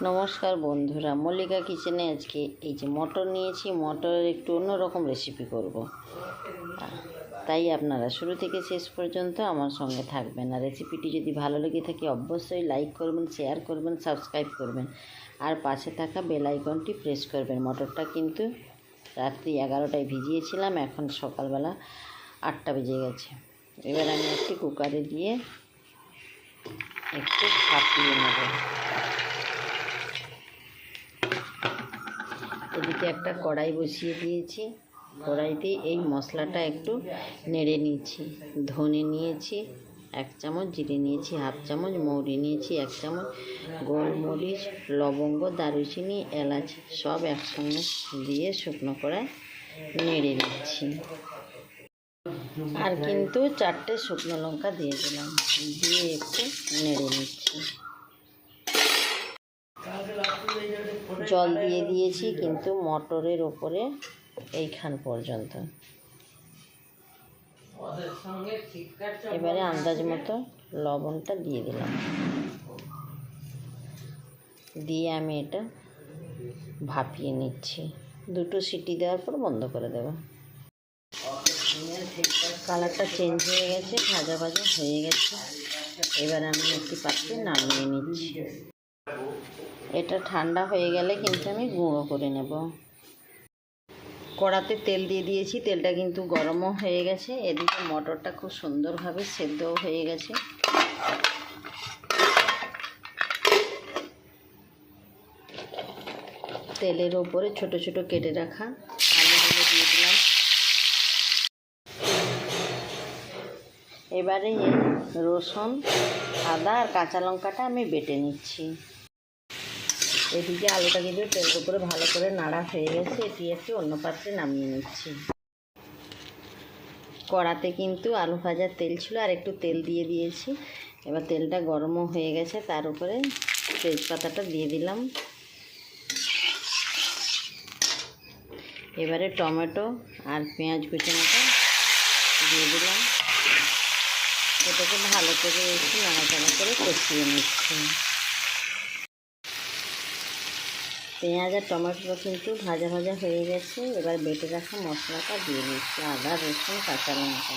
নমস্কার বন্ধুরা, মল্লিকা কিচেনে আজকে এই যে মটর নিয়েছি, মটরের একটু অন্যরকম রেসিপি করব। তাই আপনারা শুরু থেকে শেষ পর্যন্ত আমার সঙ্গে থাকবেন। আর রেসিপিটি যদি ভালো লেগে থাকে অবশ্যই লাইক করবেন, শেয়ার করবেন, সাবস্ক্রাইব করবেন আর পাশে থাকা বেল আইকনটি প্রেস করবেন। মটরটা কিন্তু রাত্রি 11টায় ভিজিয়েছিলাম, এখন সকালবেলা 8টা বেজে গেছে। এবার আমি একটি কুকারে দিয়ে একটু ভাপিয়ে নেব। এদিকে একটা কড়াই বসিয়ে দিয়েছি, কড়াইতে এই মশলাটা একটু নেড়ে নিয়েছি। ধনে নিয়েছি 1 চামচ, জিরে নিয়েছি 1/2 চামচ, মৌরি নিয়েছি 1 চামচ, গোলমরিচ, লবঙ্গ, দারুচিনি, এলাচ সব একসঙ্গে দিয়ে শুকনো কড়ায় নেড়ে নিচ্ছি। আর কিন্তু 4টে শুকনো লঙ্কা দিয়ে দিলাম, দিয়ে একটু নেড়ে নিচ্ছি। জল দিয়ে দিয়েছি কিন্তু মটরের ওপরে এইখান পর্যন্ত। এবারে আন্দাজ মতো লবণটা দিয়ে দিলাম, দিয়ে আমি এটা ভাপিয়ে নিচ্ছি। 2টো সিটি দেওয়ার পর বন্ধ করে দেব। কালারটা চেঞ্জ হয়ে গেছে, ভাজা ভাজা হয়ে গেছে। এবার আমি একটি পাত্রে নামিয়ে নিচ্ছি। এটা ঠান্ডা হয়ে গেলে কিন্তু আমি গুঁড়ো করে নেব। কড়াতে তেল দিয়ে দিয়েছি, তেলটা কিন্তু গরমও হয়ে গেছে। এদিকে মটরটা খুব সুন্দরভাবে সেদ্ধও হয়ে গেছে। তেলের ওপরে ছোট ছোট কেটে রাখা আলুগুলো দিয়ে দিলাম। এবারে এই রসুন, আদা আর কাঁচা লঙ্কাটা আমি বেটে নিচ্ছি। এদিকে আলুটা কিন্তু তেলের উপরে ভালো করে নাড়া হয়ে গেছে, এটি একটি অন্য পাত্রে নামিয়ে নিচ্ছি। কড়াতে কিন্তু আলু ভাজার তেল ছিল, আর একটু তেল দিয়ে দিয়েছি। এবার তেলটা গরমও হয়ে গেছে, তার উপরে তেজপাতাটা দিয়ে দিলাম। এবারে টমেটো আর পেঁয়াজ কুচানোটা দিয়ে দিলাম। এটাকে ভালো করে একটু নাড়াচাড়া করে কষিয়ে নিচ্ছি। পেঁয়াজ আর টমেটোটা কিন্তু ভাজা ভাজা হয়ে গেছে। এবার বেটে রাখা মশলাটা দিয়ে দিচ্ছি, আদা, রসুন, কাঁচা লঙ্কা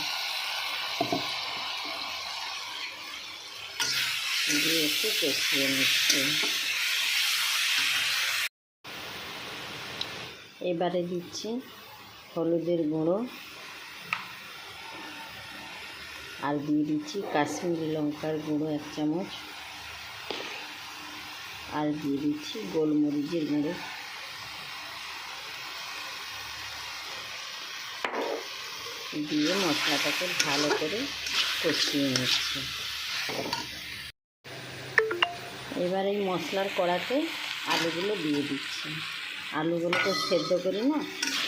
দিয়ে একটু কষিয়ে নিচ্ছি। এবারে দিচ্ছি হলুদের গুঁড়ো, আর দিয়ে দিচ্ছি কাশ্মীরি লঙ্কার গুঁড়ো 1 চামচ, আর দিয়ে দিচ্ছি গোলমরিচের গুঁড়ো। দিয়ে মশলাটাকে ভালো করে কষিয়ে নিচ্ছি। এবার এই মশলার কড়াতে আলুগুলো দিয়ে দিচ্ছি। আলুগুলো তো সেদ্ধ করি না,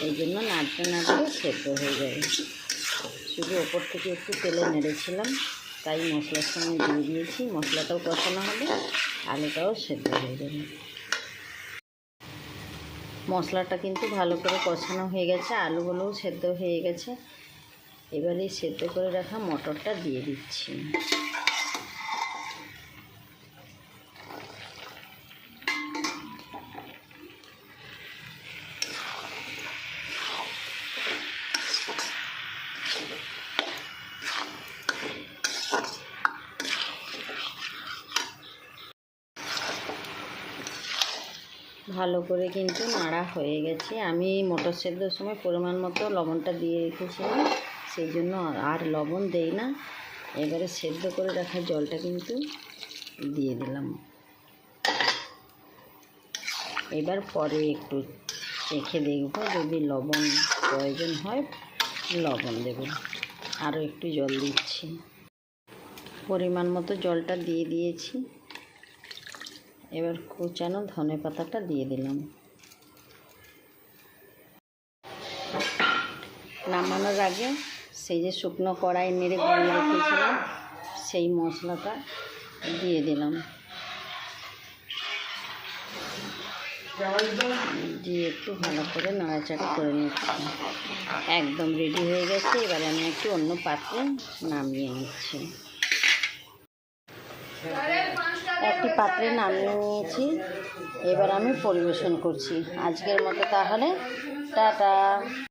এই জন্য নাড়তে নাড়তে সেদ্ধ হয়ে যাবে। শুধু ওপর থেকে একটু তেলে নেড়েছিলাম, তাই মশলার সঙ্গে দিয়ে দিয়েছি। মশলাটাও কষানো হবে, আলুটাও সেদ্ধ হয়ে যাবে। মশলাটা কিন্তু ভালো করে কষানো হয়ে গেছে, আলুগুলোও সেদ্ধ হয়ে গেছে। এবারে সেদ্ধ করে রাখা মটরটা দিয়ে দিচ্ছি। ভালো করে কিন্তু নাড়া হয়ে গেছে। আমি মটর সেদ্ধর সময় পরিমাণ মতো লবণটা দিয়ে রেখেছিলাম, সেই জন্য আর লবণ দেই না। এবারে সেদ্ধ করে রাখা জলটা কিন্তু দিয়ে দিলাম। এবার পরে একটু চেখে দেখব, যদি লবণ প্রয়োজন হয় লবণ দেব। আরও একটু জল দিচ্ছি। পরিমাণ মতো জলটা দিয়ে দিয়েছি। এবার কুচানো ধনে পাতাটা দিয়ে দিলাম। নামানোর আগে সেই যে শুকনো কড়াই নেড়ে গুঁড়িয়ে রেখেছিলাম, সেই মশলাটা দিয়ে দিলাম, দিয়ে একটু ভালো করে নাড়াচাড়া করে নিচ্ছি। একদম রেডি হয়ে গেছে। এবার আমি একটু অন্য পাত্রে নামিয়ে নিচ্ছি। একটি পাত্রে নামিয়ে নিয়েছি। এবার আমি পরিবেশন করছি। আজকের মতো তাহলে টাটা।